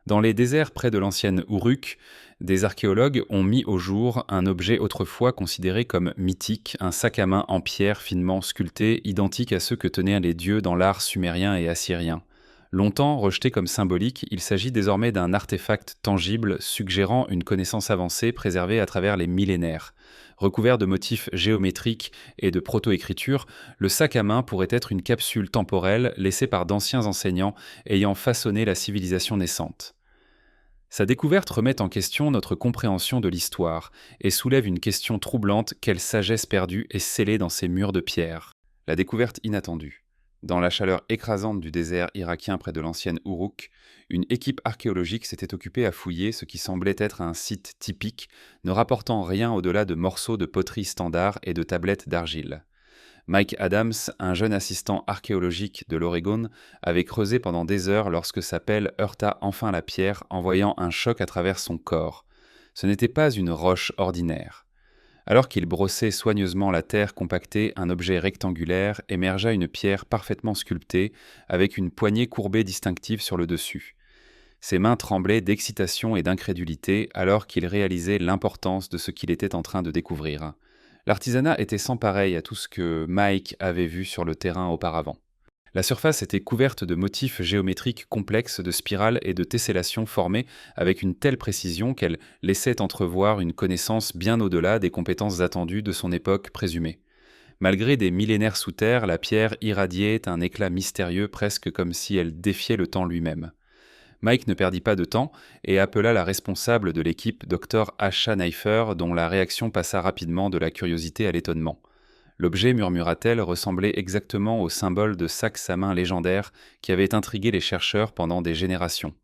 Dans les déserts près de l'ancienne Uruk, des archéologues ont mis au jour un objet autrefois considéré comme mythique, un sac à main en pierre finement sculpté, identique à ceux que tenaient les dieux dans l'art sumérien et assyrien. Longtemps rejeté comme symbolique, il s'agit désormais d'un artefact tangible suggérant une connaissance avancée préservée à travers les millénaires. Recouvert de motifs géométriques et de proto-écriture, le sac à main pourrait être une capsule temporelle laissée par d'anciens enseignants ayant façonné la civilisation naissante. Sa découverte remet en question notre compréhension de l'histoire et soulève une question troublante: quelle sagesse perdue est scellée dans ces murs de pierre? La découverte inattendue. Dans la chaleur écrasante du désert irakien près de l'ancienne Uruk, une équipe archéologique s'était occupée à fouiller ce qui semblait être un site typique, ne rapportant rien au-delà de morceaux de poterie standard et de tablettes d'argile. Mike Adams, un jeune assistant archéologique de l'Oregon, avait creusé pendant des heures lorsque sa pelle heurta enfin la pierre, envoyant un choc à travers son corps. Ce n'était pas une roche ordinaire. Alors qu'il brossait soigneusement la terre compactée, un objet rectangulaire émergea, une pierre parfaitement sculptée, avec une poignée courbée distinctive sur le dessus. Ses mains tremblaient d'excitation et d'incrédulité alors qu'il réalisait l'importance de ce qu'il était en train de découvrir. L'artisanat était sans pareil à tout ce que Mike avait vu sur le terrain auparavant. La surface était couverte de motifs géométriques complexes, de spirales et de tessellations formées avec une telle précision qu'elle laissait entrevoir une connaissance bien au-delà des compétences attendues de son époque présumée. Malgré des millénaires sous terre, la pierre irradiait un éclat mystérieux, presque comme si elle défiait le temps lui-même. Mike ne perdit pas de temps et appela la responsable de l'équipe, Dr. Asha Neiffer, dont la réaction passa rapidement de la curiosité à l'étonnement. L'objet, murmura-t-elle, ressemblait exactement au symbole de sac à main légendaire qui avait intrigué les chercheurs pendant des générations.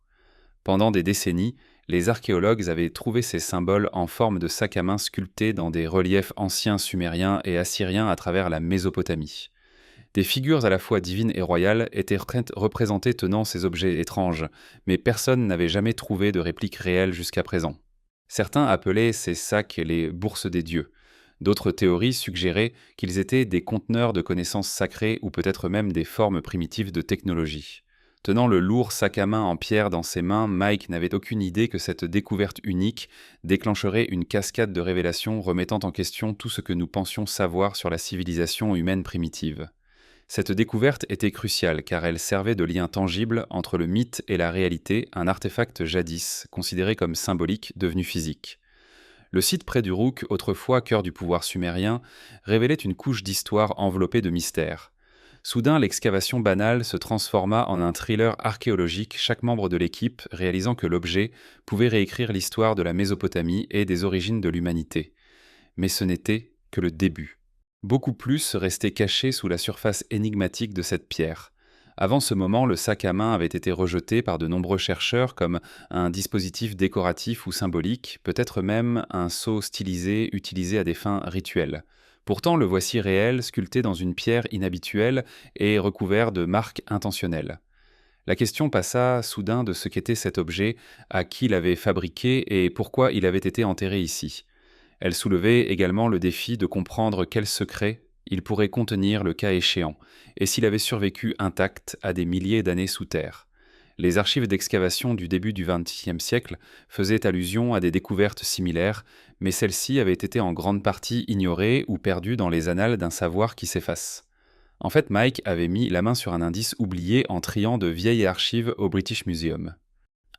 Pendant des décennies, les archéologues avaient trouvé ces symboles en forme de sac à main sculptés dans des reliefs anciens sumériens et assyriens à travers la Mésopotamie. Des figures à la fois divines et royales étaient représentées tenant ces objets étranges, mais personne n'avait jamais trouvé de réplique réelle jusqu'à présent. Certains appelaient ces sacs les bourses des dieux. D'autres théories suggéraient qu'ils étaient des conteneurs de connaissances sacrées ou peut-être même des formes primitives de technologie. Tenant le lourd sac à main en pierre dans ses mains, Mike n'avait aucune idée que cette découverte unique déclencherait une cascade de révélations remettant en question tout ce que nous pensions savoir sur la civilisation humaine primitive. Cette découverte était cruciale car elle servait de lien tangible entre le mythe et la réalité, un artefact jadis, considéré comme symbolique, devenu physique. Le site près d'Uruk, autrefois cœur du pouvoir sumérien, révélait une couche d'histoire enveloppée de mystères. Soudain, l'excavation banale se transforma en un thriller archéologique, chaque membre de l'équipe réalisant que l'objet pouvait réécrire l'histoire de la Mésopotamie et des origines de l'humanité. Mais ce n'était que le début. Beaucoup plus restait caché sous la surface énigmatique de cette pierre. Avant ce moment, le sac à main avait été rejeté par de nombreux chercheurs comme un dispositif décoratif ou symbolique, peut-être même un sceau stylisé utilisé à des fins rituelles. Pourtant, le voici réel, sculpté dans une pierre inhabituelle et recouvert de marques intentionnelles. La question passa soudain de ce qu'était cet objet, à qui l'avait fabriqué et pourquoi il avait été enterré ici. Elle soulevait également le défi de comprendre quel secret il pourrait contenir le cas échéant, et s'il avait survécu intact à des milliers d'années sous terre. Les archives d'excavation du début du XXe siècle faisaient allusion à des découvertes similaires, mais celles-ci avaient été en grande partie ignorées ou perdues dans les annales d'un savoir qui s'efface. En fait, Mike avait mis la main sur un indice oublié en triant de vieilles archives au British Museum.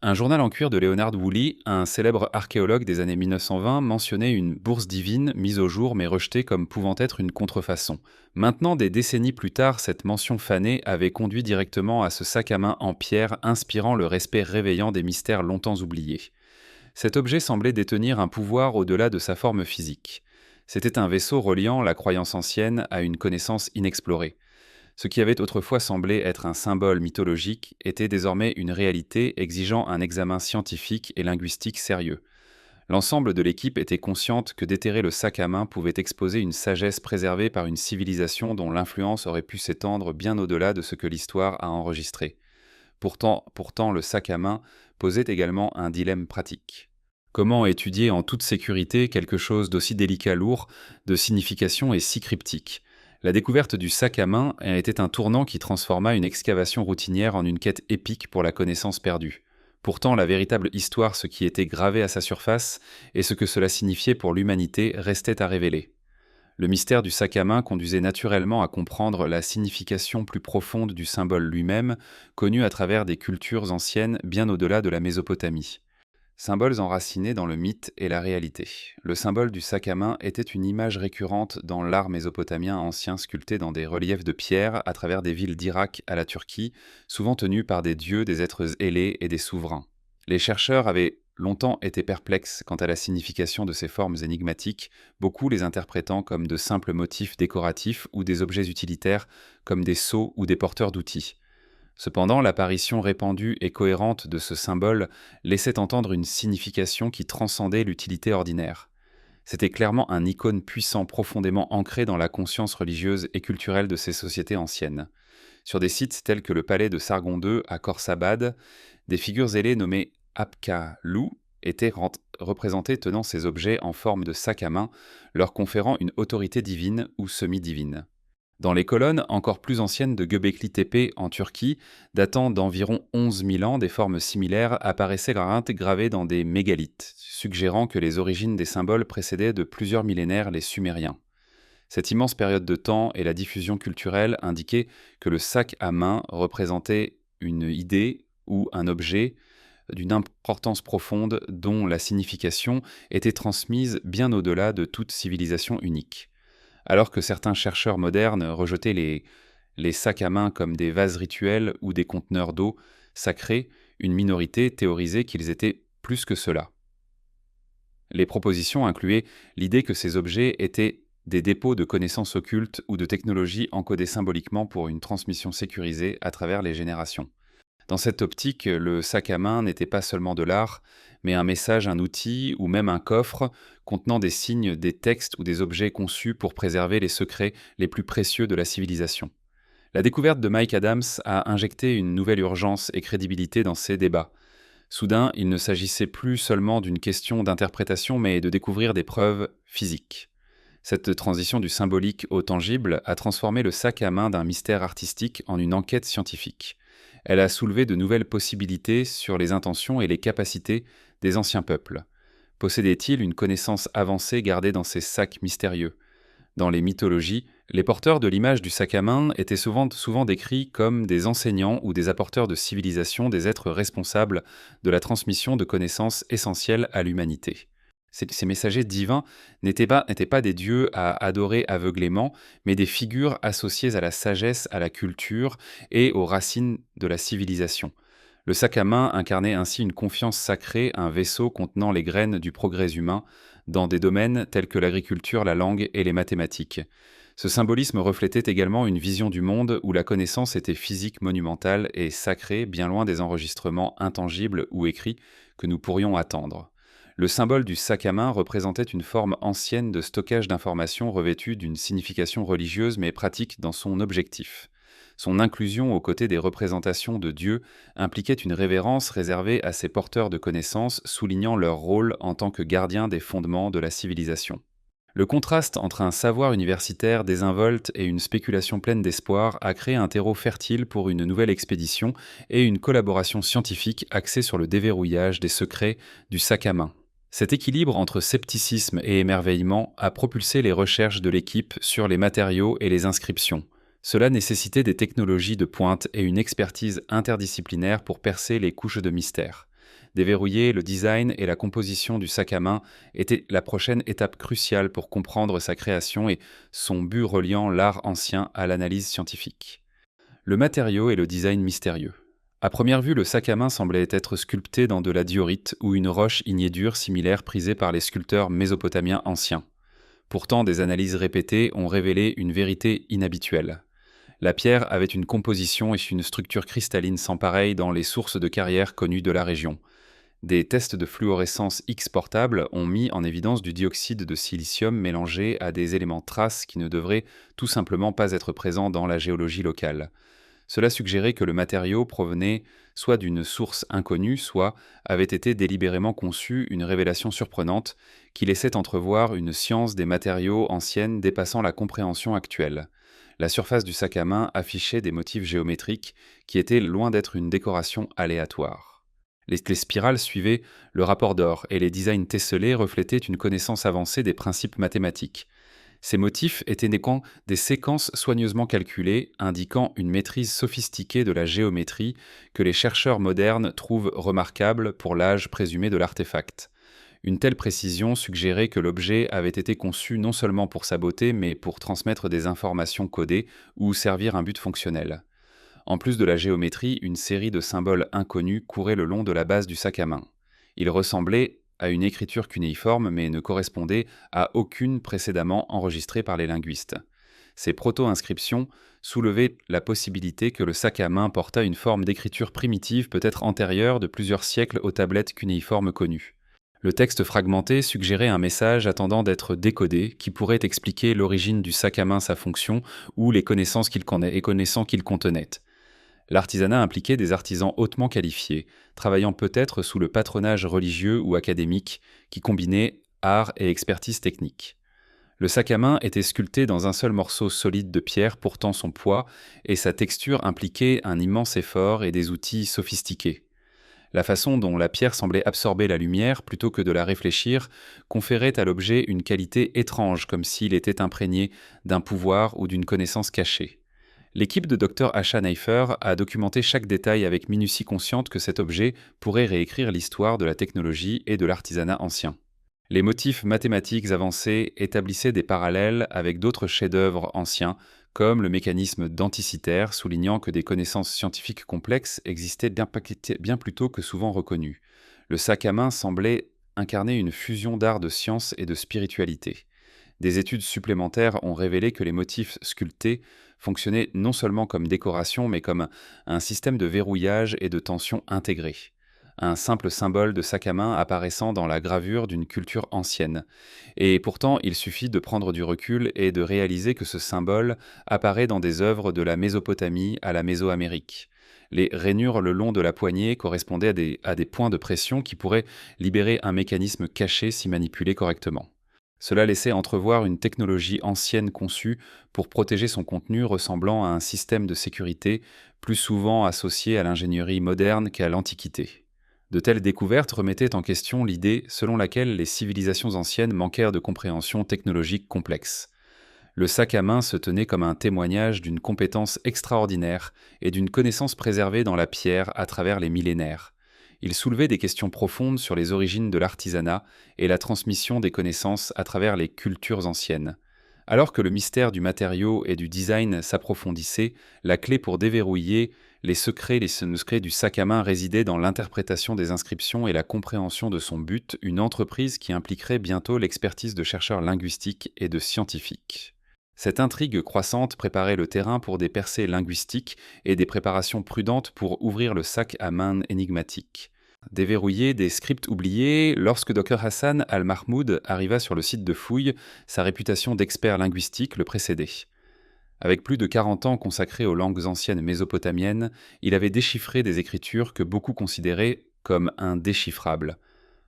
Un journal en cuir de Leonard Woolley, un célèbre archéologue des années 1920, mentionnait une bourse divine mise au jour mais rejetée comme pouvant être une contrefaçon. Maintenant, des décennies plus tard, cette mention fanée avait conduit directement à ce sac à main en pierre inspirant le respect réveillant des mystères longtemps oubliés. Cet objet semblait détenir un pouvoir au-delà de sa forme physique. C'était un vaisseau reliant la croyance ancienne à une connaissance inexplorée. Ce qui avait autrefois semblé être un symbole mythologique était désormais une réalité exigeant un examen scientifique et linguistique sérieux. L'ensemble de l'équipe était consciente que déterrer le sac à main pouvait exposer une sagesse préservée par une civilisation dont l'influence aurait pu s'étendre bien au-delà de ce que l'histoire a enregistré. Pourtant, le sac à main posait également un dilemme pratique. Comment étudier en toute sécurité quelque chose d'aussi délicat lourd, de signification et si cryptique ? La découverte du sac à main était un tournant qui transforma une excavation routinière en une quête épique pour la connaissance perdue. Pourtant, la véritable histoire, ce qui était gravé à sa surface, et ce que cela signifiait pour l'humanité, restait à révéler. Le mystère du sac à main conduisait naturellement à comprendre la signification plus profonde du symbole lui-même, connu à travers des cultures anciennes bien au-delà de la Mésopotamie. Symboles enracinés dans le mythe et la réalité. Le symbole du sac à main était une image récurrente dans l'art mésopotamien ancien sculpté dans des reliefs de pierre à travers des villes d'Irak à la Turquie, souvent tenues par des dieux, des êtres ailés et des souverains. Les chercheurs avaient longtemps été perplexes quant à la signification de ces formes énigmatiques, beaucoup les interprétant comme de simples motifs décoratifs ou des objets utilitaires comme des sceaux ou des porteurs d'outils. Cependant, l'apparition répandue et cohérente de ce symbole laissait entendre une signification qui transcendait l'utilité ordinaire. C'était clairement un icône puissant profondément ancré dans la conscience religieuse et culturelle de ces sociétés anciennes. Sur des sites tels que le palais de Sargon II à Khorsabad, des figures ailées nommées Apka-Lou étaient représentées tenant ces objets en forme de sac à main, leur conférant une autorité divine ou semi-divine. Dans les colonnes encore plus anciennes de Göbekli Tepe en Turquie, datant d'environ 11 000 ans, des formes similaires apparaissaient gravées dans des mégalithes, suggérant que les origines des symboles précédaient de plusieurs millénaires les Sumériens. Cette immense période de temps et la diffusion culturelle indiquaient que le sac à main représentait une idée ou un objet d'une importance profonde dont la signification était transmise bien au-delà de toute civilisation unique. Alors que certains chercheurs modernes rejetaient les sacs à main comme des vases rituels ou des conteneurs d'eau sacrés, une minorité théorisait qu'ils étaient plus que cela. Les propositions incluaient l'idée que ces objets étaient des dépôts de connaissances occultes ou de technologies encodées symboliquement pour une transmission sécurisée à travers les générations. Dans cette optique, le sac à main n'était pas seulement de l'art, mais un message, un outil ou même un coffre contenant des signes, des textes ou des objets conçus pour préserver les secrets les plus précieux de la civilisation. La découverte de Mike Adams a injecté une nouvelle urgence et crédibilité dans ces débats. Soudain, il ne s'agissait plus seulement d'une question d'interprétation, mais de découvrir des preuves physiques. Cette transition du symbolique au tangible a transformé le sac à main d'un mystère artistique en une enquête scientifique. Elle a soulevé de nouvelles possibilités sur les intentions et les capacités des anciens peuples. Possédaient-ils une connaissance avancée gardée dans ces sacs mystérieux ? Dans les mythologies, les porteurs de l'image du sac à main étaient souvent décrits comme des enseignants ou des apporteurs de civilisation, des êtres responsables de la transmission de connaissances essentielles à l'humanité. Ces messagers divins n'étaient pas des dieux à adorer aveuglément, mais des figures associées à la sagesse, à la culture et aux racines de la civilisation. Le sac à main incarnait ainsi une confiance sacrée, un vaisseau contenant les graines du progrès humain dans des domaines tels que l'agriculture, la langue et les mathématiques. Ce symbolisme reflétait également une vision du monde où la connaissance était physique, monumentale et sacrée, bien loin des enregistrements intangibles ou écrits que nous pourrions attendre. Le symbole du sac à main représentait une forme ancienne de stockage d'informations revêtue d'une signification religieuse mais pratique dans son objectif. Son inclusion aux côtés des représentations de Dieu impliquait une révérence réservée à ces porteurs de connaissances, soulignant leur rôle en tant que gardiens des fondements de la civilisation. Le contraste entre un savoir universitaire désinvolte et une spéculation pleine d'espoir a créé un terreau fertile pour une nouvelle expédition et une collaboration scientifique axée sur le déverrouillage des secrets du sac à main. Cet équilibre entre scepticisme et émerveillement a propulsé les recherches de l'équipe sur les matériaux et les inscriptions. Cela nécessitait des technologies de pointe et une expertise interdisciplinaire pour percer les couches de mystère. Déverrouiller le design et la composition du sac à main était la prochaine étape cruciale pour comprendre sa création et son but reliant l'art ancien à l'analyse scientifique. Le matériau et le design mystérieux. À première vue, le sac à main semblait être sculpté dans de la diorite ou une roche ignée dure similaire prisée par les sculpteurs mésopotamiens anciens. Pourtant, des analyses répétées ont révélé une vérité inhabituelle. La pierre avait une composition et une structure cristalline sans pareil dans les sources de carrière connues de la région. Des tests de fluorescence X portables ont mis en évidence du dioxyde de silicium mélangé à des éléments traces qui ne devraient tout simplement pas être présents dans la géologie locale. Cela suggérait que le matériau provenait soit d'une source inconnue, soit avait été délibérément conçu, une révélation surprenante qui laissait entrevoir une science des matériaux ancienne dépassant la compréhension actuelle. La surface du sac à main affichait des motifs géométriques qui étaient loin d'être une décoration aléatoire. Les spirales suivaient le rapport d'or et les designs tessellés reflétaient une connaissance avancée des principes mathématiques. Ces motifs étaient des séquences soigneusement calculées, indiquant une maîtrise sophistiquée de la géométrie que les chercheurs modernes trouvent remarquable pour l'âge présumé de l'artefact. Une telle précision suggérait que l'objet avait été conçu non seulement pour sa beauté, mais pour transmettre des informations codées ou servir un but fonctionnel. En plus de la géométrie, une série de symboles inconnus courait le long de la base du sac à main. Ils ressemblaient à une écriture cunéiforme, mais ne correspondaient à aucune précédemment enregistrée par les linguistes. Ces proto-inscriptions soulevaient la possibilité que le sac à main portât une forme d'écriture primitive peut-être antérieure de plusieurs siècles aux tablettes cunéiformes connues. Le texte fragmenté suggérait un message attendant d'être décodé qui pourrait expliquer l'origine du sac à main, sa fonction ou les connaissances qu'il contenait. L'artisanat impliquait des artisans hautement qualifiés, travaillant peut-être sous le patronage religieux ou académique, qui combinait art et expertise technique. Le sac à main était sculpté dans un seul morceau solide de pierre portant son poids, et sa texture impliquait un immense effort et des outils sophistiqués. La façon dont la pierre semblait absorber la lumière plutôt que de la réfléchir conférait à l'objet une qualité étrange, comme s'il était imprégné d'un pouvoir ou d'une connaissance cachée. L'équipe de Dr. Asha Neiffer a documenté chaque détail avec minutie, consciente que cet objet pourrait réécrire l'histoire de la technologie et de l'artisanat ancien. Les motifs mathématiques avancés établissaient des parallèles avec d'autres chefs-d'œuvre anciens, comme le mécanisme d'Anticythère, soulignant que des connaissances scientifiques complexes existaient bien plus tôt que souvent reconnues. Le sac à main semblait incarner une fusion d'art, de science et de spiritualité. Des études supplémentaires ont révélé que les motifs sculptés fonctionnaient non seulement comme décoration, mais comme un système de verrouillage et de tension intégré. Un simple symbole de sac à main apparaissant dans la gravure d'une culture ancienne. Et pourtant, il suffit de prendre du recul et de réaliser que ce symbole apparaît dans des œuvres de la Mésopotamie à la Mésoamérique. Les rainures le long de la poignée correspondaient à des points de pression qui pourraient libérer un mécanisme caché si manipulé correctement. Cela laissait entrevoir une technologie ancienne conçue pour protéger son contenu, ressemblant à un système de sécurité plus souvent associé à l'ingénierie moderne qu'à l'Antiquité. De telles découvertes remettaient en question l'idée selon laquelle les civilisations anciennes manquèrent de compréhension technologique complexe. Le sac à main se tenait comme un témoignage d'une compétence extraordinaire et d'une connaissance préservée dans la pierre à travers les millénaires. Il soulevait des questions profondes sur les origines de l'artisanat et la transmission des connaissances à travers les cultures anciennes. Alors que le mystère du matériau et du design s'approfondissait, la clé pour déverrouiller les secrets du sac à main résidait dans l'interprétation des inscriptions et la compréhension de son but, une entreprise qui impliquerait bientôt l'expertise de chercheurs linguistiques et de scientifiques. Cette intrigue croissante préparait le terrain pour des percées linguistiques et des préparations prudentes pour ouvrir le sac à main énigmatique. Déverrouiller des scripts oubliés, lorsque Dr. Hassan Al-Mahmoud arriva sur le site de fouilles, sa réputation d'expert linguistique le précédait. Avec plus de 40 ans consacrés aux langues anciennes mésopotamiennes, il avait déchiffré des écritures que beaucoup considéraient comme indéchiffrables.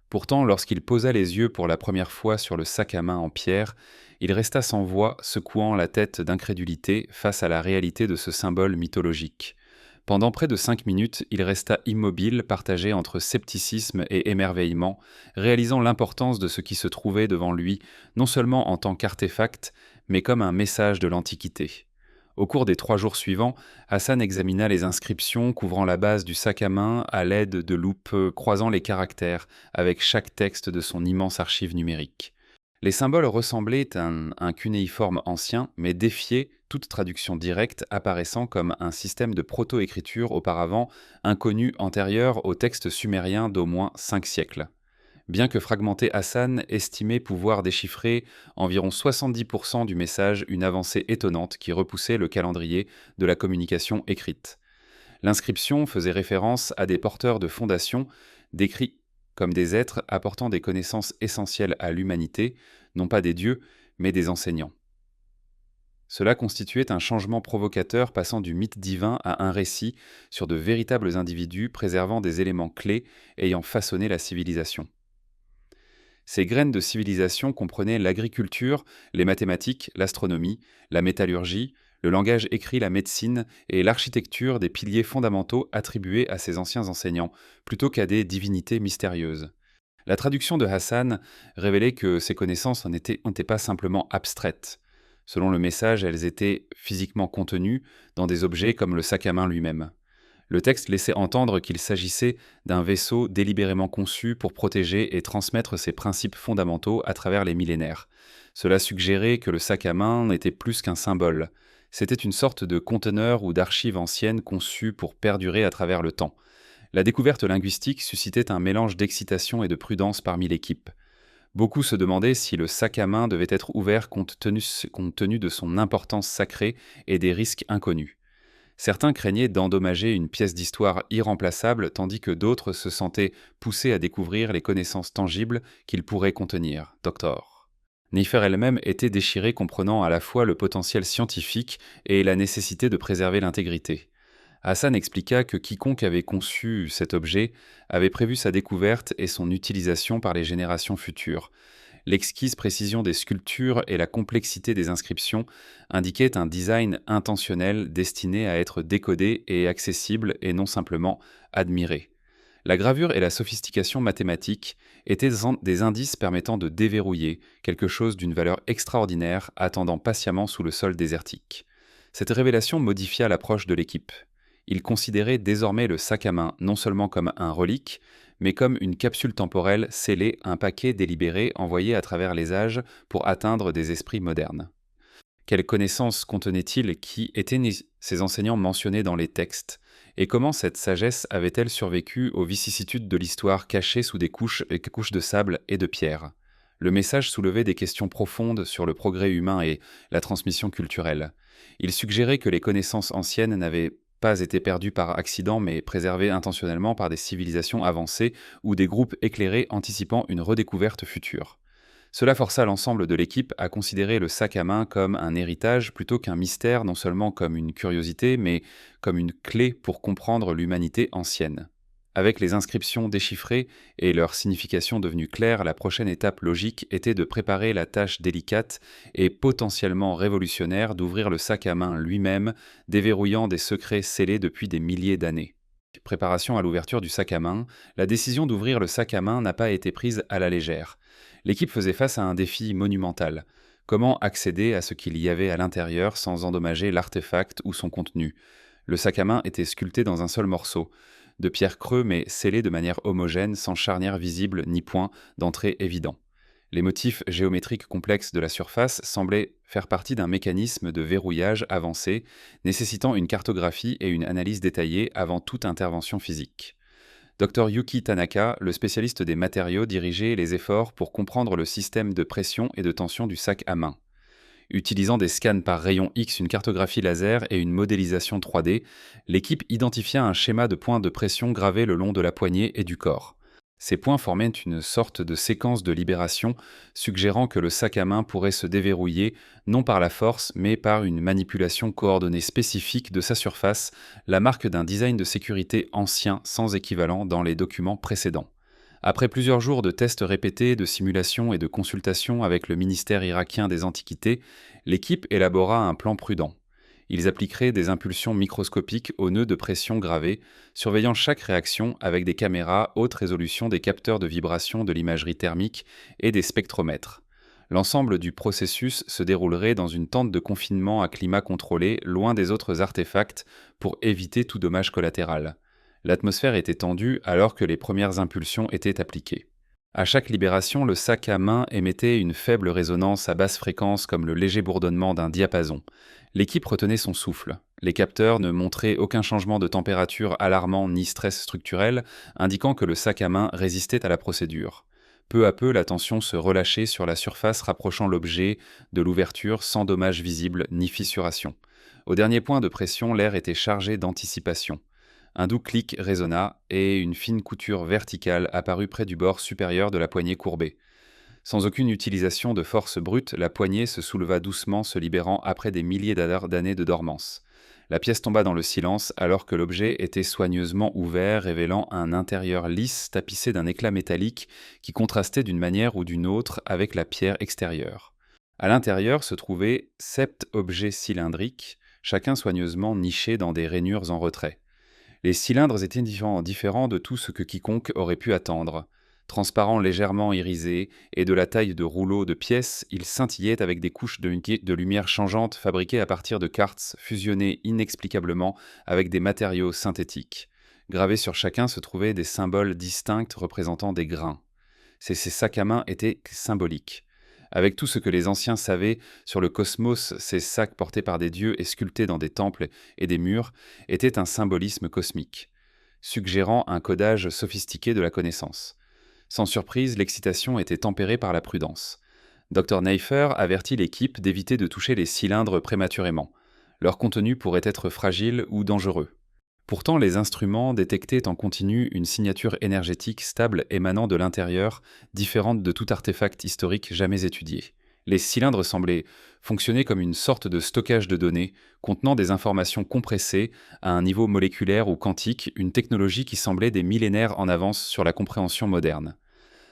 Pourtant, lorsqu'il posa les yeux pour la première fois sur le sac à main en pierre, il resta sans voix, secouant la tête d'incrédulité face à la réalité de ce symbole mythologique. Pendant près de 5 minutes, il resta immobile, partagé entre scepticisme et émerveillement, réalisant l'importance de ce qui se trouvait devant lui, non seulement en tant qu'artefact, mais comme un message de l'Antiquité. Au cours des 3 jours suivants, Hassan examina les inscriptions couvrant la base du sac à main à l'aide de loupes croisant les caractères avec chaque texte de son immense archive numérique. Les symboles ressemblaient à un cunéiforme ancien, mais défiaient toute traduction directe, apparaissant comme un système de proto-écriture auparavant inconnu, antérieur aux textes sumériens d'au moins 5 siècles. Bien que fragmenté, Hassan estimait pouvoir déchiffrer environ 70% du message, une avancée étonnante qui repoussait le calendrier de la communication écrite. L'inscription faisait référence à des porteurs de fondations décrits comme des êtres apportant des connaissances essentielles à l'humanité, non pas des dieux, mais des enseignants. Cela constituait un changement provocateur passant du mythe divin à un récit sur de véritables individus préservant des éléments clés ayant façonné la civilisation. Ces graines de civilisation comprenaient l'agriculture, les mathématiques, l'astronomie, la métallurgie, le langage écrit, la médecine et l'architecture des piliers fondamentaux attribués à ces anciens enseignants, plutôt qu'à des divinités mystérieuses. La traduction de Hassan révélait que ces connaissances n'étaient pas simplement abstraites. Selon le message, elles étaient physiquement contenues dans des objets comme le sac à main lui-même. Le texte laissait entendre qu'il s'agissait d'un vaisseau délibérément conçu pour protéger et transmettre ses principes fondamentaux à travers les millénaires. Cela suggérait que le sac à main n'était plus qu'un symbole. C'était une sorte de conteneur ou d'archive ancienne conçue pour perdurer à travers le temps. La découverte linguistique suscitait un mélange d'excitation et de prudence parmi l'équipe. Beaucoup se demandaient si le sac à main devait être ouvert compte tenu de son importance sacrée et des risques inconnus. Certains craignaient d'endommager une pièce d'histoire irremplaçable, tandis que d'autres se sentaient poussés à découvrir les connaissances tangibles qu'il pourrait contenir. Doctor. Nefer elle-même était déchirée, comprenant à la fois le potentiel scientifique et la nécessité de préserver l'intégrité. Hassan expliqua que quiconque avait conçu cet objet avait prévu sa découverte et son utilisation par les générations futures. L'exquise précision des sculptures et la complexité des inscriptions indiquaient un design intentionnel destiné à être décodé et accessible et non simplement admiré. La gravure et la sophistication mathématique étaient des indices permettant de déverrouiller quelque chose d'une valeur extraordinaire attendant patiemment sous le sol désertique. Cette révélation modifia l'approche de l'équipe. Ils considéraient désormais le sac à main non seulement comme un relique, mais comme une capsule temporelle scellée, un paquet délibéré envoyé à travers les âges pour atteindre des esprits modernes. Quelles connaissances contenaient-ils? Qui étaient ces enseignants mentionnés dans les textes? Et comment cette sagesse avait-elle survécu aux vicissitudes de l'histoire cachées sous des couches et couches de sable et de pierre? Le message soulevait des questions profondes sur le progrès humain et la transmission culturelle. Il suggérait que les connaissances anciennes n'avaient pas été perdues par accident, mais préservées intentionnellement par des civilisations avancées ou des groupes éclairés anticipant une redécouverte future. Cela força l'ensemble de l'équipe à considérer le sac à main comme un héritage plutôt qu'un mystère, non seulement comme une curiosité, mais comme une clé pour comprendre l'humanité ancienne. Avec les inscriptions déchiffrées et leur signification devenue claire, la prochaine étape logique était de préparer la tâche délicate et potentiellement révolutionnaire d'ouvrir le sac à main lui-même, déverrouillant des secrets scellés depuis des milliers d'années. Préparation à l'ouverture du sac à main, la décision d'ouvrir le sac à main n'a pas été prise à la légère. L'équipe faisait face à un défi monumental. Comment accéder à ce qu'il y avait à l'intérieur sans endommager l'artefact ou son contenu? Le sac à main était sculpté dans un seul morceau, de pierre creux mais scellé de manière homogène, sans charnière visible ni point d'entrée évident. Les motifs géométriques complexes de la surface semblaient faire partie d'un mécanisme de verrouillage avancé, nécessitant une cartographie et une analyse détaillée avant toute intervention physique. Dr Yuki Tanaka, le spécialiste des matériaux, dirigeait les efforts pour comprendre le système de pression et de tension du sac à main. Utilisant des scans par rayon X, une cartographie laser et une modélisation 3D, l'équipe identifia un schéma de points de pression gravés le long de la poignée et du corps. Ces points formaient une sorte de séquence de libération, suggérant que le sac à main pourrait se déverrouiller non par la force, mais par une manipulation coordonnée spécifique de sa surface, la marque d'un design de sécurité ancien sans équivalent dans les documents précédents. Après plusieurs jours de tests répétés, de simulations et de consultations avec le ministère irakien des Antiquités, l'équipe élabora un plan prudent. Ils appliqueraient des impulsions microscopiques aux nœuds de pression gravés, surveillant chaque réaction avec des caméras haute résolution, des capteurs de vibration de l'imagerie thermique et des spectromètres. L'ensemble du processus se déroulerait dans une tente de confinement à climat contrôlé, loin des autres artefacts, pour éviter tout dommage collatéral. L'atmosphère était tendue alors que les premières impulsions étaient appliquées. À chaque libération, le sac à main émettait une faible résonance à basse fréquence comme le léger bourdonnement d'un diapason. L'équipe retenait son souffle. Les capteurs ne montraient aucun changement de température alarmant ni stress structurel, indiquant que le sac à main résistait à la procédure. Peu à peu, la tension se relâchait sur la surface rapprochant l'objet de l'ouverture sans dommage visible ni fissuration. Au dernier point de pression, l'air était chargé d'anticipation. Un doux clic résonna et une fine couture verticale apparut près du bord supérieur de la poignée courbée. Sans aucune utilisation de force brute, la poignée se souleva doucement, se libérant après des milliers d'années de dormance. La pièce tomba dans le silence alors que l'objet était soigneusement ouvert, révélant un intérieur lisse tapissé d'un éclat métallique qui contrastait d'une manière ou d'une autre avec la pierre extérieure. À l'intérieur se trouvaient 7 objets cylindriques, chacun soigneusement niché dans des rainures en retrait. Les cylindres étaient différents de tout ce que quiconque aurait pu attendre. Transparents légèrement irisés et de la taille de rouleaux de pièces, ils scintillaient avec des couches de lumière changeantes fabriquées à partir de quartz fusionnés inexplicablement avec des matériaux synthétiques. Gravés sur chacun se trouvaient des symboles distincts représentant des grains. Ces sacs à main étaient symboliques. Avec tout ce que les anciens savaient sur le cosmos, ces sacs portés par des dieux et sculptés dans des temples et des murs étaient un symbolisme cosmique, suggérant un codage sophistiqué de la connaissance. Sans surprise, l'excitation était tempérée par la prudence. Dr Neiffer avertit l'équipe d'éviter de toucher les cylindres prématurément. Leur contenu pourrait être fragile ou dangereux. Pourtant, les instruments détectaient en continu une signature énergétique stable émanant de l'intérieur, différente de tout artefact historique jamais étudié. Les cylindres semblaient fonctionner comme une sorte de stockage de données, contenant des informations compressées à un niveau moléculaire ou quantique, une technologie qui semblait des millénaires en avance sur la compréhension moderne.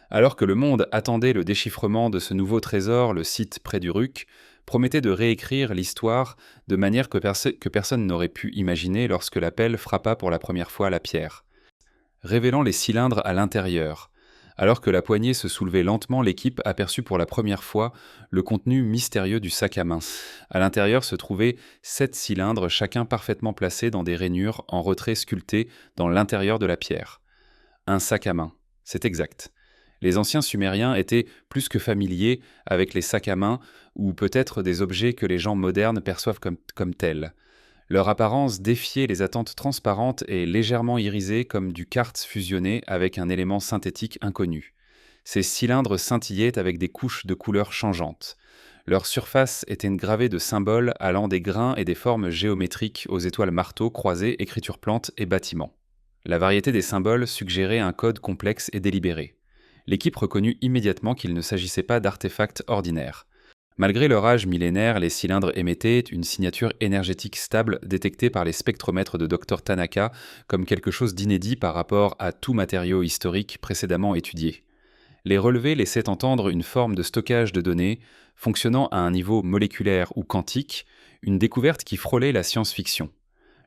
Alors que le monde attendait le déchiffrement de ce nouveau trésor, le site près du Ruc promettait de réécrire l'histoire de manière que personne n'aurait pu imaginer lorsque l'appel frappa pour la première fois la pierre, révélant les cylindres à l'intérieur. Alors que la poignée se soulevait lentement, l'équipe aperçut pour la première fois le contenu mystérieux du sac à main. À l'intérieur se trouvaient 7 cylindres, chacun parfaitement placés dans des rainures en retrait sculptées dans l'intérieur de la pierre. Un sac à main, c'est exact. Les anciens Sumériens étaient plus que familiers avec les sacs à main ou peut-être des objets que les gens modernes perçoivent comme tels. Leur apparence défiait les attentes transparentes et légèrement irisées comme du quartz fusionné avec un élément synthétique inconnu. Ces cylindres scintillaient avec des couches de couleurs changeantes. Leur surface était gravée de symboles allant des grains et des formes géométriques aux étoiles marteaux, croisées, écritures plantes et bâtiments. La variété des symboles suggérait un code complexe et délibéré. L'équipe reconnut immédiatement qu'il ne s'agissait pas d'artefacts ordinaires. Malgré leur âge millénaire, les cylindres émettaient une signature énergétique stable détectée par les spectromètres de Dr Tanaka comme quelque chose d'inédit par rapport à tout matériau historique précédemment étudié. Les relevés laissaient entendre une forme de stockage de données fonctionnant à un niveau moléculaire ou quantique, une découverte qui frôlait la science-fiction.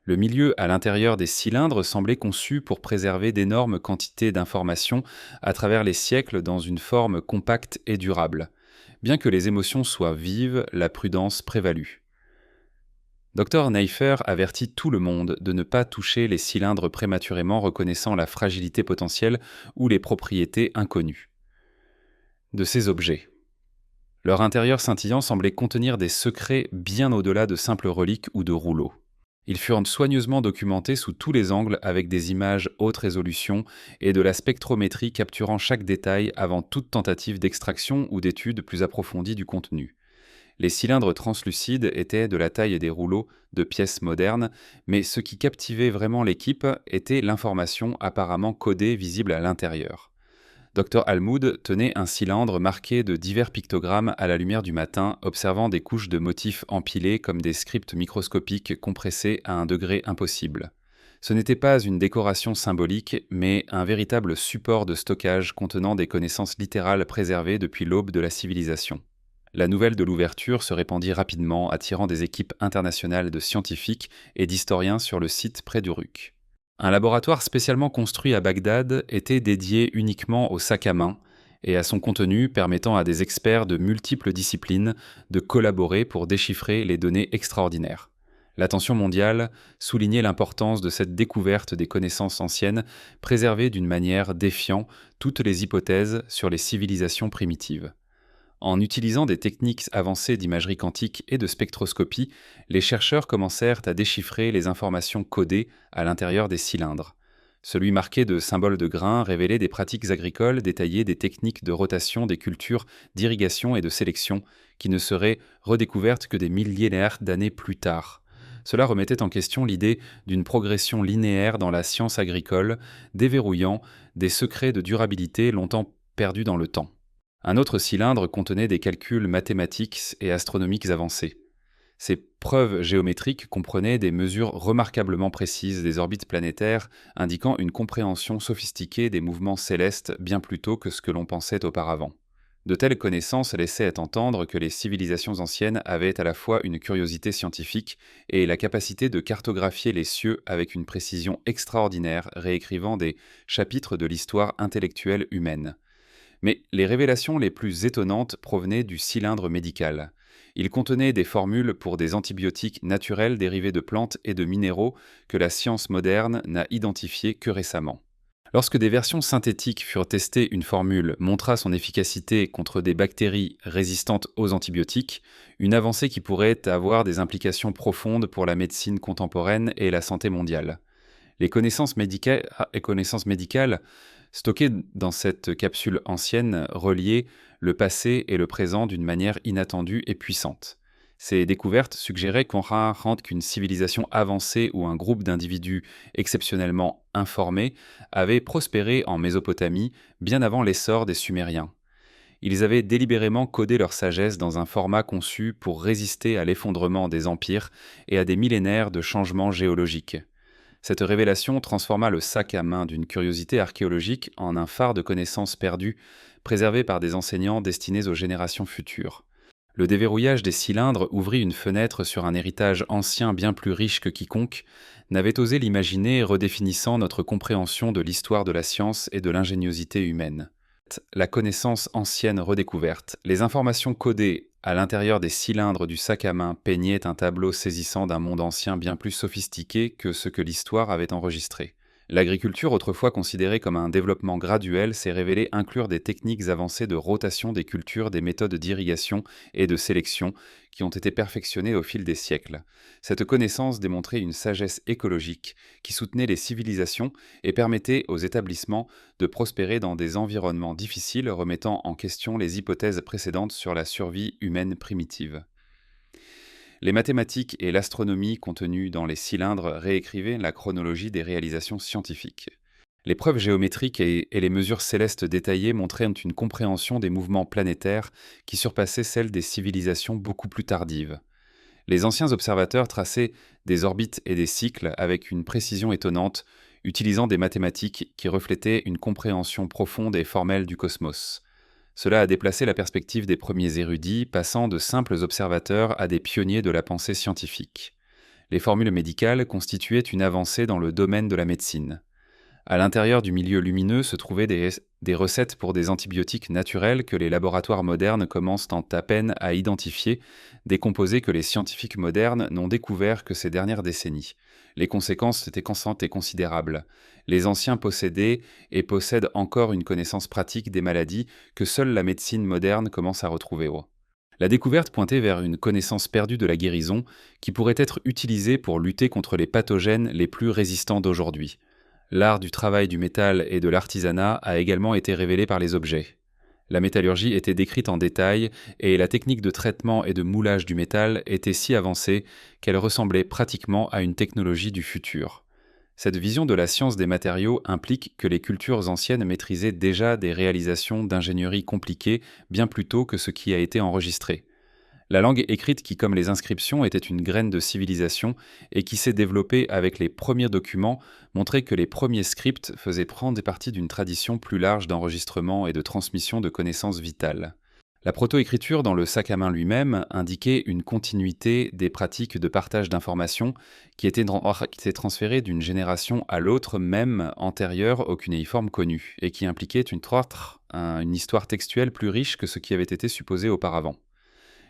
Le milieu à l'intérieur des cylindres semblait conçu pour préserver d'énormes quantités d'informations à travers les siècles dans une forme compacte et durable. Bien que les émotions soient vives, la prudence prévalut. Dr Neiffer avertit tout le monde de ne pas toucher les cylindres prématurément, reconnaissant la fragilité potentielle ou les propriétés inconnues de ces objets. Leur intérieur scintillant semblait contenir des secrets bien au-delà de simples reliques ou de rouleaux. Ils furent soigneusement documentés sous tous les angles avec des images haute résolution et de la spectrométrie capturant chaque détail avant toute tentative d'extraction ou d'étude plus approfondie du contenu. Les cylindres translucides étaient de la taille des rouleaux de pièces modernes, mais ce qui captivait vraiment l'équipe était l'information apparemment codée visible à l'intérieur. Dr Almoud tenait un cylindre marqué de divers pictogrammes à la lumière du matin, observant des couches de motifs empilés comme des scripts microscopiques compressés à un degré impossible. Ce n'était pas une décoration symbolique, mais un véritable support de stockage contenant des connaissances littérales préservées depuis l'aube de la civilisation. La nouvelle de l'ouverture se répandit rapidement, attirant des équipes internationales de scientifiques et d'historiens sur le site près du Ruc. Un laboratoire spécialement construit à Bagdad était dédié uniquement au sac à main et à son contenu permettant à des experts de multiples disciplines de collaborer pour déchiffrer les données extraordinaires. L'attention mondiale soulignait l'importance de cette découverte des connaissances anciennes, préservées d'une manière défiant toutes les hypothèses sur les civilisations primitives. En utilisant des techniques avancées d'imagerie quantique et de spectroscopie, les chercheurs commencèrent à déchiffrer les informations codées à l'intérieur des cylindres. Celui marqué de symboles de grains révélait des pratiques agricoles, détaillait des techniques de rotation des cultures, d'irrigation et de sélection, qui ne seraient redécouvertes que des millénaires d'années plus tard. Cela remettait en question l'idée d'une progression linéaire dans la science agricole, déverrouillant des secrets de durabilité longtemps perdus dans le temps. Un autre cylindre contenait des calculs mathématiques et astronomiques avancés. Ces preuves géométriques comprenaient des mesures remarquablement précises des orbites planétaires, indiquant une compréhension sophistiquée des mouvements célestes bien plus tôt que ce que l'on pensait auparavant. De telles connaissances laissaient entendre que les civilisations anciennes avaient à la fois une curiosité scientifique et la capacité de cartographier les cieux avec une précision extraordinaire, réécrivant des chapitres de l'histoire intellectuelle humaine. Mais les révélations les plus étonnantes provenaient du cylindre médical. Il contenait des formules pour des antibiotiques naturels dérivés de plantes et de minéraux que la science moderne n'a identifiés que récemment. Lorsque des versions synthétiques furent testées, une formule montra son efficacité contre des bactéries résistantes aux antibiotiques, une avancée qui pourrait avoir des implications profondes pour la médecine contemporaine et la santé mondiale. Les connaissances médicales stockées dans cette capsule ancienne reliaient le passé et le présent d'une manière inattendue et puissante. Ces découvertes suggéraient qu'une civilisation avancée ou un groupe d'individus exceptionnellement informés avait prospéré en Mésopotamie bien avant l'essor des Sumériens. Ils avaient délibérément codé leur sagesse dans un format conçu pour résister à l'effondrement des empires et à des millénaires de changements géologiques. Cette révélation transforma le sac à main d'une curiosité archéologique en un phare de connaissances perdues, préservé par des enseignants destinés aux générations futures. Le déverrouillage des cylindres ouvrit une fenêtre sur un héritage ancien bien plus riche que quiconque n'avait osé l'imaginer, redéfinissant notre compréhension de l'histoire de la science et de l'ingéniosité humaine. La connaissance ancienne redécouverte, les informations codées à l'intérieur des cylindres du sac à main peignaient un tableau saisissant d'un monde ancien bien plus sophistiqué que ce que l'histoire avait enregistré. L'agriculture, autrefois considérée comme un développement graduel, s'est révélée inclure des techniques avancées de rotation des cultures, des méthodes d'irrigation et de sélection qui ont été perfectionnées au fil des siècles. Cette connaissance démontrait une sagesse écologique qui soutenait les civilisations et permettait aux établissements de prospérer dans des environnements difficiles, remettant en question les hypothèses précédentes sur la survie humaine primitive. Les mathématiques et l'astronomie contenues dans les cylindres réécrivaient la chronologie des réalisations scientifiques. Les preuves géométriques et les mesures célestes détaillées montraient une compréhension des mouvements planétaires qui surpassait celle des civilisations beaucoup plus tardives. Les anciens observateurs traçaient des orbites et des cycles avec une précision étonnante, utilisant des mathématiques qui reflétaient une compréhension profonde et formelle du cosmos. Cela a déplacé la perspective des premiers érudits, passant de simples observateurs à des pionniers de la pensée scientifique. Les formules médicales constituaient une avancée dans le domaine de la médecine. À l'intérieur du milieu lumineux se trouvaient des recettes pour des antibiotiques naturels que les laboratoires modernes commencent à peine à identifier, des composés que les scientifiques modernes n'ont découverts que ces dernières décennies. Les conséquences étaient constantes et considérables. Les anciens possédaient et possèdent encore une connaissance pratique des maladies que seule la médecine moderne commence à retrouver. La découverte pointait vers une connaissance perdue de la guérison qui pourrait être utilisée pour lutter contre les pathogènes les plus résistants d'aujourd'hui. L'art du travail du métal et de l'artisanat a également été révélé par les objets. La métallurgie était décrite en détail et la technique de traitement et de moulage du métal était si avancée qu'elle ressemblait pratiquement à une technologie du futur. Cette vision de la science des matériaux implique que les cultures anciennes maîtrisaient déjà des réalisations d'ingénierie compliquées bien plus tôt que ce qui a été enregistré. La langue écrite qui, comme les inscriptions, était une graine de civilisation et qui s'est développée avec les premiers documents, montrait que les premiers scripts faisaient prendre partie d'une tradition plus large d'enregistrement et de transmission de connaissances vitales. La proto-écriture dans le sac à main lui-même indiquait une continuité des pratiques de partage d'informations qui s'est transférée d'une génération à l'autre, même antérieure au cunéiforme connu, et qui impliquait une histoire textuelle plus riche que ce qui avait été supposé auparavant.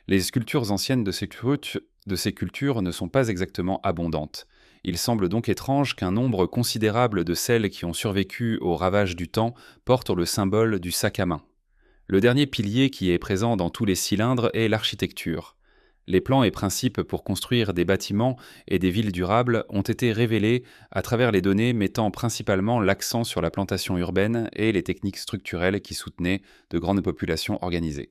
Les sculptures anciennes de ces cultures ne sont pas exactement abondantes. Il semble donc étrange qu'un nombre considérable de celles qui ont survécu aux ravages du temps portent le symbole du sac à main. Le dernier pilier qui est présent dans tous les cylindres est l'architecture. Les plans et principes pour construire des bâtiments et des villes durables ont été révélés à travers les données mettant principalement l'accent sur la plantation urbaine et les techniques structurelles qui soutenaient de grandes populations organisées.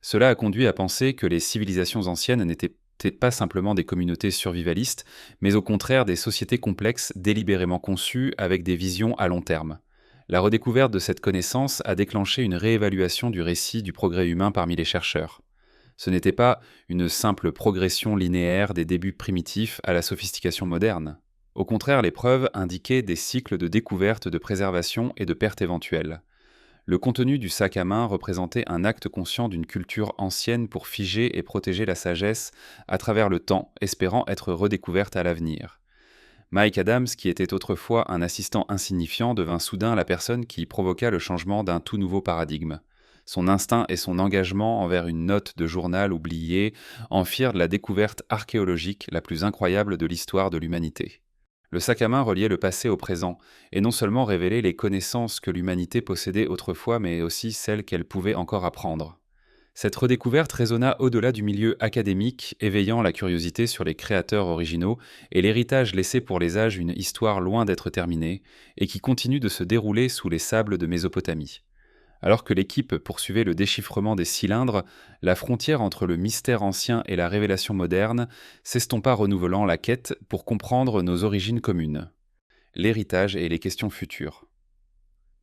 Cela a conduit à penser que les civilisations anciennes n'étaient pas simplement des communautés survivalistes, mais au contraire des sociétés complexes délibérément conçues avec des visions à long terme. La redécouverte de cette connaissance a déclenché une réévaluation du récit du progrès humain parmi les chercheurs. Ce n'était pas une simple progression linéaire des débuts primitifs à la sophistication moderne. Au contraire, les preuves indiquaient des cycles de découverte, de préservation et de perte éventuelle. Le contenu du sac à main représentait un acte conscient d'une culture ancienne pour figer et protéger la sagesse à travers le temps, espérant être redécouverte à l'avenir. Mike Adams, qui était autrefois un assistant insignifiant, devint soudain la personne qui provoqua le changement d'un tout nouveau paradigme. Son instinct et son engagement envers une note de journal oubliée en firent la découverte archéologique la plus incroyable de l'histoire de l'humanité. Le sac à main reliait le passé au présent, et non seulement révélait les connaissances que l'humanité possédait autrefois, mais aussi celles qu'elle pouvait encore apprendre. Cette redécouverte résonna au-delà du milieu académique, éveillant la curiosité sur les créateurs originaux et l'héritage laissé pour les âges une histoire loin d'être terminée, et qui continue de se dérouler sous les sables de Mésopotamie. Alors que l'équipe poursuivait le déchiffrement des cylindres, la frontière entre le mystère ancien et la révélation moderne s'estompa, renouvelant la quête pour comprendre nos origines communes, l'héritage et les questions futures.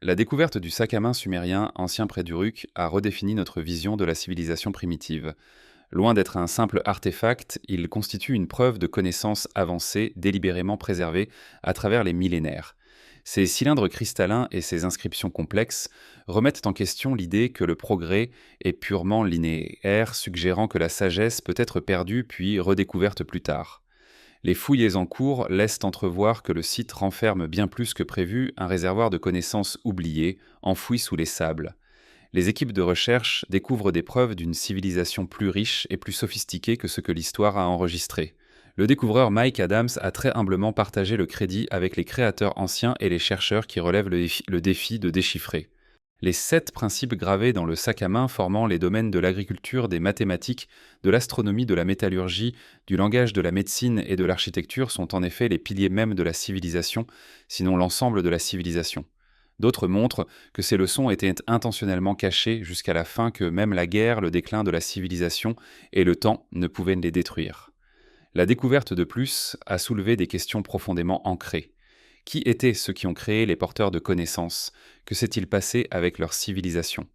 La découverte du sac à main sumérien ancien près d'Uruk a redéfini notre vision de la civilisation primitive. Loin d'être un simple artefact, il constitue une preuve de connaissance avancée délibérément préservée à travers les millénaires. Ces cylindres cristallins et ces inscriptions complexes remettent en question l'idée que le progrès est purement linéaire, suggérant que la sagesse peut être perdue puis redécouverte plus tard. Les fouilles en cours laissent entrevoir que le site renferme bien plus que prévu un réservoir de connaissances oubliées, enfoui sous les sables. Les équipes de recherche découvrent des preuves d'une civilisation plus riche et plus sophistiquée que ce que l'histoire a enregistré. Le découvreur Mike Adams a très humblement partagé le crédit avec les créateurs anciens et les chercheurs qui relèvent le défi de déchiffrer. Les 7 principes gravés dans le sac à main formant les domaines de l'agriculture, des mathématiques, de l'astronomie, de la métallurgie, du langage, de la médecine et de l'architecture sont en effet les piliers mêmes de la civilisation, sinon l'ensemble de la civilisation. D'autres montrent que ces leçons étaient intentionnellement cachées jusqu'à la fin, que même la guerre, le déclin de la civilisation et le temps ne pouvaient les détruire. La découverte de plus a soulevé des questions profondément ancrées. Qui étaient ceux qui ont créé les porteurs de connaissances? Que s'est-il passé avec leur civilisation?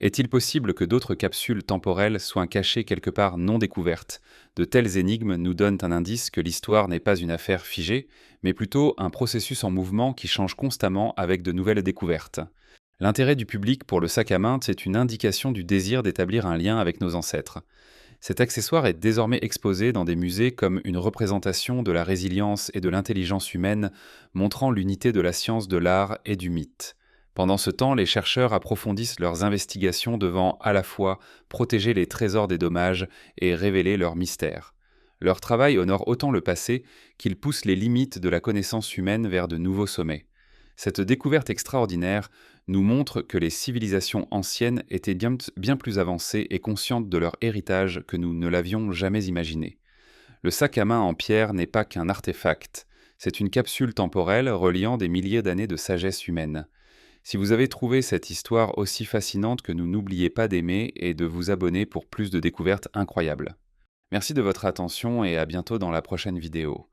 Est-il possible que d'autres capsules temporelles soient cachées quelque part non découvertes? De telles énigmes nous donnent un indice que l'histoire n'est pas une affaire figée, mais plutôt un processus en mouvement qui change constamment avec de nouvelles découvertes. L'intérêt du public pour le sac à main, c'est une indication du désir d'établir un lien avec nos ancêtres. Cet accessoire est désormais exposé dans des musées comme une représentation de la résilience et de l'intelligence humaine, montrant l'unité de la science, de l'art et du mythe. Pendant ce temps, les chercheurs approfondissent leurs investigations, devant à la fois protéger les trésors des dommages et révéler leurs mystères. Leur travail honore autant le passé qu'il pousse les limites de la connaissance humaine vers de nouveaux sommets. Cette découverte extraordinaire nous montre que les civilisations anciennes étaient bien plus avancées et conscientes de leur héritage que nous ne l'avions jamais imaginé. Le sac à main en pierre n'est pas qu'un artefact, c'est une capsule temporelle reliant des milliers d'années de sagesse humaine. Si vous avez trouvé cette histoire aussi fascinante que nous, n'oubliez pas d'aimer et de vous abonner pour plus de découvertes incroyables. Merci de votre attention et à bientôt dans la prochaine vidéo.